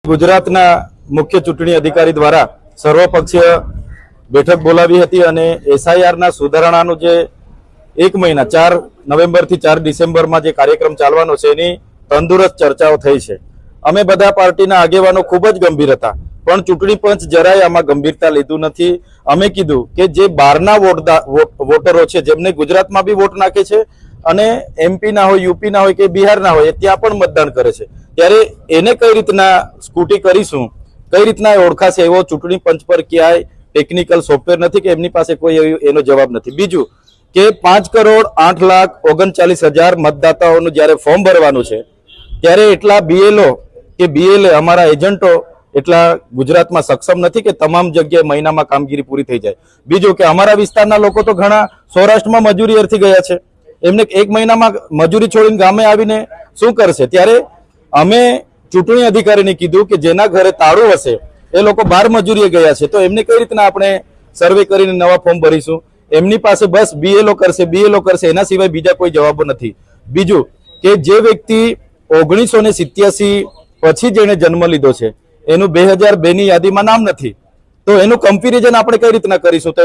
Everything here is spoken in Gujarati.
ગુજરાતના મુખ્ય ચૂંટણી અધિકારી દ્વારા સર્વપક્ષીય બેઠક બોલાવી હતી અને એસઆઈઆરના સુધારણાનું જે 1 મહિના 4 નવેમ્બરથી 4 ડિસેમ્બરમાં જે કાર્યક્રમ ચાલવાનો છે એની તંદુરસ્ત ચર્ચાઓ થઈ છે। અમે બધા પાર્ટીના આગેવાનો ખૂબ જ ગંભીર હતા, પણ ચૂંટણી પંચ જરાય આમાં ગંભીરતા લીધું નથી। અમે કીધું કે જે બહારના વોટરો છે જેમને ગુજરાતમાં બી વોટ નાખે છે અને એમપી ના હોય, યુપી ના હોય કે બિહાર ના હોય, ત્યાં પણ મતદાન કરે છે, ત્યારે એને કઈ રીતના સ્કૂટી કરીશું, કઈ રીતના ઓળખાશે એવો ચૂંટણી પંચ પર ક્યાંય ટેકનિકલ સોફ્ટવેર નથી કે એમની પાસે કોઈ એનો જવાબ નથી। બીજું કે 5,08,39,000 મતદાતાઓનું જ્યારે ફોર્મ ભરવાનું છે ત્યારે એટલા બીએલઓ કે બીએલએ અમારા એજન્ટો એટલા ગુજરાતમાં સક્ષમ નથી કે તમામ જગ્યાએ મહિનામાં કામગીરી પૂરી થઈ જાય। બીજું કે અમારા વિસ્તારના લોકો તો ઘણા સૌરાષ્ટ્રમાં મજૂરી અર્થી ગયા છે, એમને 1 મહિનામાં મજૂરી છોડીને ગામે આવીને શું કરશે? ત્યારે અમે ચૂંટણી અધિકારીને કીધું કે જેના ઘરે તાળું હશે એ લોકો બહાર મજૂરીએ ગયા છે, તો એમને કઈ રીતના આપણે સર્વે કરીને નવા ફોર્મ ભરીશું? એમની પાસે બસ બીએલઓ કરશે, એના સિવાય બીજા કોઈ જવાબો નથી। બીજું કે જે વ્યક્તિ 1987 પછી જેને જન્મ લીધો છે એનું 2002 ની યાદીમાં નામ નથી, તો એનું કમ્પેરિઝન આપણે કઈ રીતના કરીશું? તો